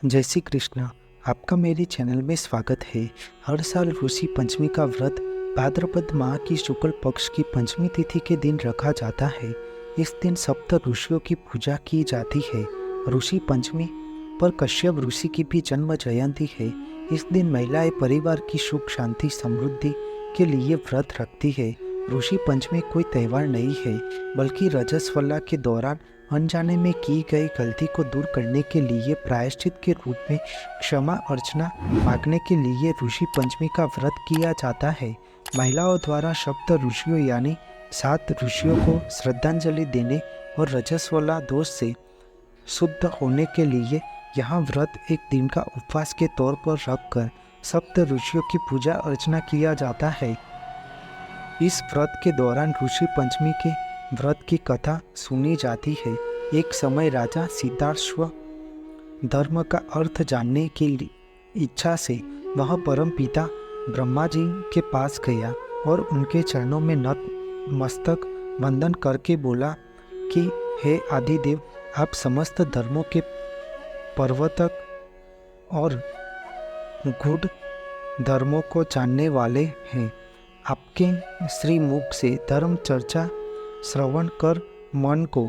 जय श्री कृष्ण। आपका मेरे चैनल में स्वागत है। हर साल ऋषि पंचमी का व्रत भाद्रपद माह की शुक्ल पक्ष की पंचमी तिथि के दिन रखा जाता है। इस दिन सप्त ऋषियों की पूजा की जाती है। ऋषि पंचमी पर कश्यप ऋषि की भी जन्म जयंती है। इस दिन महिलाएं परिवार की सुख शांति समृद्धि के लिए व्रत रखती है। ऋषि पंचमी कोई त्योहार नहीं है, बल्कि रजस्वला के दौरान अनजाने में की गई गलती को दूर करने के लिए प्रायश्चित के रूप में क्षमा अर्चना मांगने के लिए ऋषि पंचमी का व्रत किया जाता है। महिलाओं द्वारा सप्त ऋषियों यानी 7 ऋषियों को श्रद्धांजलि देने और रजस्वला दोष से शुद्ध होने के लिए यह व्रत एक दिन का उपवास के तौर पर रखकर सप्त ऋषियों की पूजा अर्चना किया जाता है। इस व्रत के दौरान ऋषि पंचमी के व्रत की कथा सुनी जाती है। एक समय राजा सिद्धार्थ धर्म का अर्थ जानने की इच्छा से वह परम पिता ब्रह्मा जी के पास गया और उनके चरणों में नतमस्तक वंदन करके बोला कि हे आदिदेव, आप समस्त धर्मों के प्रवर्तक और गूढ़ धर्मों को जानने वाले हैं। आपके श्री मुख से धर्म चर्चा श्रवण कर मन को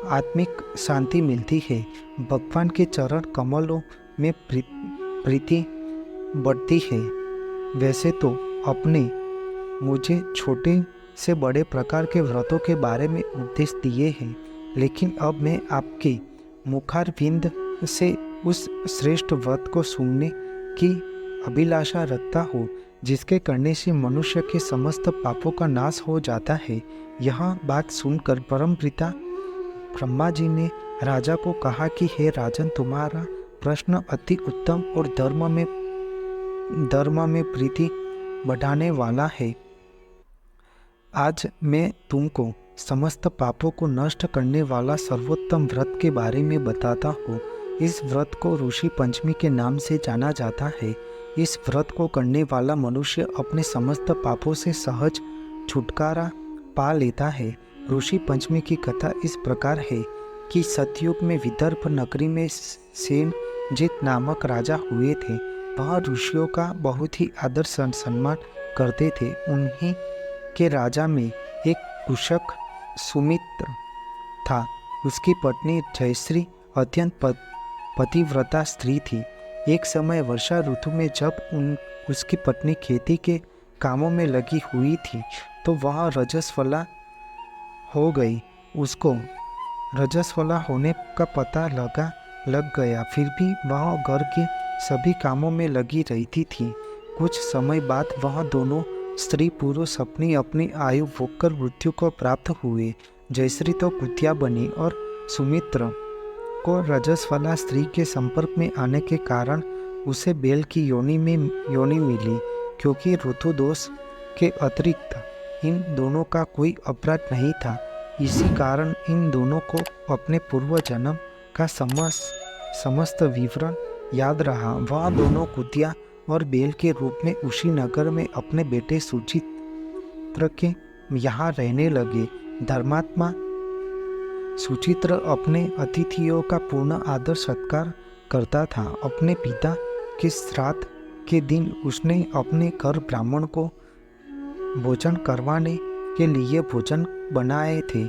आत्मिक शांति मिलती है। भगवान के चरण कमलों में प्रीति बढ़ती है। वैसे तो आपने मुझे छोटे से बड़े प्रकार के व्रतों के बारे में उपदेश दिए हैं, लेकिन अब मैं आपके मुखारविंद से उस श्रेष्ठ व्रत को सुनने की अभिलाषा रखता हूँ, जिसके करने से मनुष्य के समस्त पापों का नाश हो जाता है। यह बात सुनकर परम पिता ब्रह्मा जी ने राजा को कहा कि हे राजन, तुम्हारा प्रश्न अति उत्तम और धर्म में प्रीति बढ़ाने वाला है। आज मैं तुमको समस्त पापों को नष्ट करने वाला सर्वोत्तम व्रत के बारे में बताता हूँ। इस व्रत को ऋषि पंचमी के नाम से जाना जाता है। इस व्रत को करने वाला मनुष्य अपने समस्त पापों से सहज छुटकारा पा लेता है। ऋषि पंचमी की कथा इस प्रकार है कि सतयुग में विदर्भ नगरी में सेनजीत नामक राजा हुए थे। वह ऋषियों का बहुत ही आदर सम्मान करते थे। उन्हीं के राजा में एक कुशक सुमित्र था। उसकी पत्नी जयश्री अत्यंत पतिव्रता स्त्री थी। एक समय वर्षा ऋतु में जब उसकी पत्नी खेती के कामों में लगी हुई थी तो वह रजस्वला हो गई। उसको रजस्वला होने का पता लग गया, फिर भी वह घर के सभी कामों में लगी रहती थी। कुछ समय बाद वह दोनों स्त्री पुरुष अपनी अपनी आयु भोगकर मृत्यु को प्राप्त हुए। जयश्री तो कुतिया बनी और सुमित्र को रजस्वला स्त्री के संपर्क में आने के कारण उसे बैल की योनि मिली। क्योंकि ऋतु दोष के अतिरिक्त इन दोनों का कोई अपराध नहीं था, इसी कारण इन दोनों को अपने पूर्व जन्म का समस्त विवरण याद रहा। वह दोनों कुतिया और बैल के रूप में उसी नगर में अपने बेटे सुचित्र के यहाँ रहने लगे। धर्मात्मा सुचित्र अपने अतिथियों का पूर्ण आदर सत्कार करता था। अपने पिता के श्राद्ध के दिन उसने अपने घर ब्राह्मण को भोजन करवाने के लिए भोजन बनाए थे।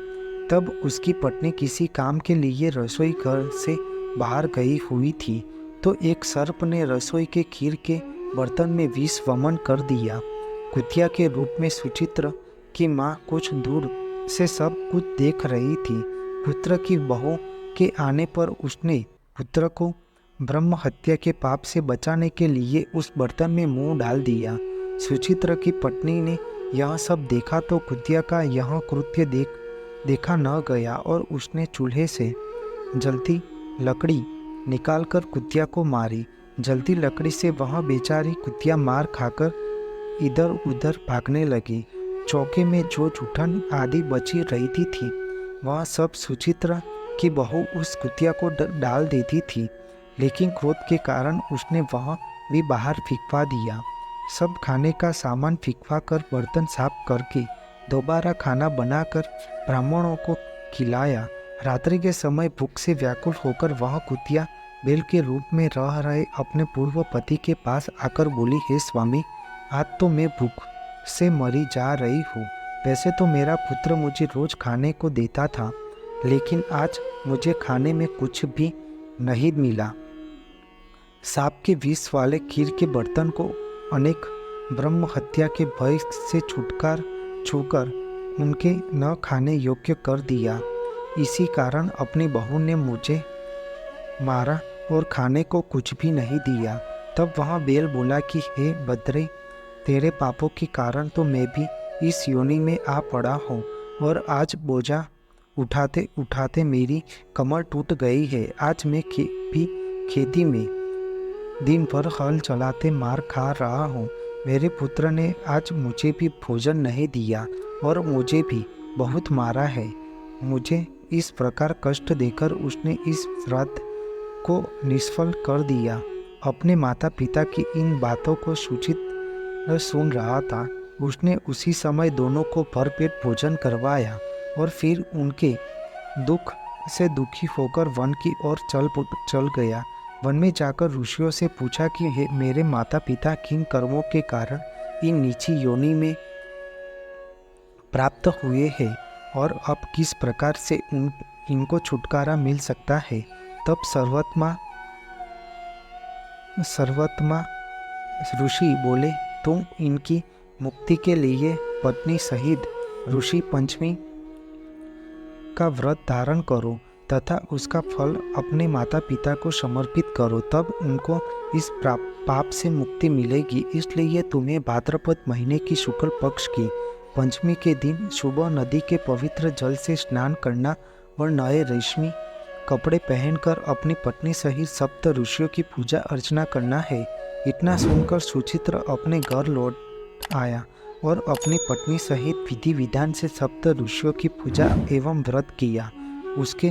तब उसकी पत्नी किसी काम के लिए रसोई घर से बाहर गई हुई थी, तो एक सर्प ने रसोई के खीर के बर्तन में विष वमन कर दिया। कुतिया के रूप में सुचित्र की माँ कुछ दूर से सब कुछ देख रही थी। पुत्र की बहू के आने पर उसने पुत्र को ब्रह्म हत्या के पाप से बचाने के लिए उस बर्तन में मुंह डाल दिया। सुचित्र की पत्नी ने यह सब देखा तो कुतिया का यह कृत्य देखा न गया और उसने चूल्हे से जलती लकड़ी निकालकर कुतिया को मारी। जलती लकड़ी से वह बेचारी कुतिया मार खाकर इधर उधर भागने लगी। चौके में जो जूठन आदि बची रहती थी वह सब सुचित्रा की बहू उस कुतिया को डाल देती थी, लेकिन क्रोध के कारण उसने वह भी बाहर फिकवा दिया। सब खाने का सामान फिकवा कर बर्तन साफ करके दोबारा खाना बनाकर ब्राह्मणों को खिलाया। रात्रि के समय भूख से व्याकुल होकर वह कुतिया बैल के रूप में रह रहे अपने पूर्व पति के पास आकर बोली, हे स्वामी, आज तो मैं भूख से मरी जा रही हूँ। वैसे तो मेरा पुत्र मुझे रोज खाने को देता था, लेकिन आज मुझे खाने में कुछ भी नहीं मिला। सांप के विष वाले खीर के बर्तन को अनेक ब्रह्म हत्या के भय से छूकर उनके न खाने योग्य कर दिया। इसी कारण अपनी बहू ने मुझे मारा और खाने को कुछ भी नहीं दिया। तब वह बैल बोला कि हे बद्री, तेरे पापों के कारण तो मैं भी इस योनि में आ पड़ा हूँ और आज बोझा उठाते उठाते मेरी कमर टूट गई है। आज मैं भी खेती में दिन भर हल चलाते मार खा रहा हूँ। मेरे पुत्र ने आज मुझे भी भोजन नहीं दिया और मुझे भी बहुत मारा है। मुझे इस प्रकार कष्ट देकर उसने इस व्रत को निष्फल कर दिया। अपने माता पिता की इन बातों को सूचित सुन रहा था। उसने उसी समय दोनों को भरपेट भोजन करवाया और फिर उनके दुख से दुखी होकर वन की ओर चल गया। वन में जाकर ऋषियों से पूछा कि मेरे माता पिता किन कर्मों के कारण इन नीची योनि में प्राप्त हुए हैं और अब किस प्रकार से इनको छुटकारा मिल सकता है। तब सर्वोत्तमा ऋषि बोले, तुम इनकी मुक्ति के लिए पत्नी सहित ऋषि पंचमी का व्रत धारण करो तथा उसका फल अपने माता पिता को समर्पित करो, तब उनको इस पाप से मुक्ति मिलेगी। इसलिए तुम्हें भाद्रपद महीने की शुक्ल पक्ष की पंचमी के दिन सुबह नदी के पवित्र जल से स्नान करना और नए रेशमी कपड़े पहनकर अपनी पत्नी सहित सप्त ऋषियों की पूजा अर्चना करना है। इतना सुनकर सुचित्र अपने घर लौट आया और अपनी पत्नी सहित विधि विधान से सप्त ऋषियों की पूजा एवं व्रत किया। उसके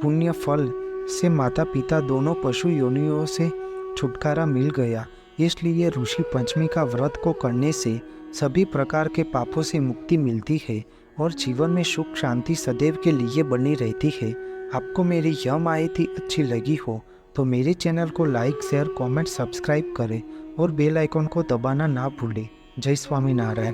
पुण्य फल से माता पिता दोनों पशु योनियों से छुटकारा मिल गया। इसलिए ऋषि पंचमी का व्रत को करने से सभी प्रकार के पापों से मुक्ति मिलती है और जीवन में सुख शांति सदैव के लिए बनी रहती है। आपको मेरी यह माहिती अच्छी लगी हो तो मेरे चैनल को लाइक, शेयर, कमेंट, सब्सक्राइब करें और बेल आइकन को दबाना ना भूलें। जय स्वामीनारायण।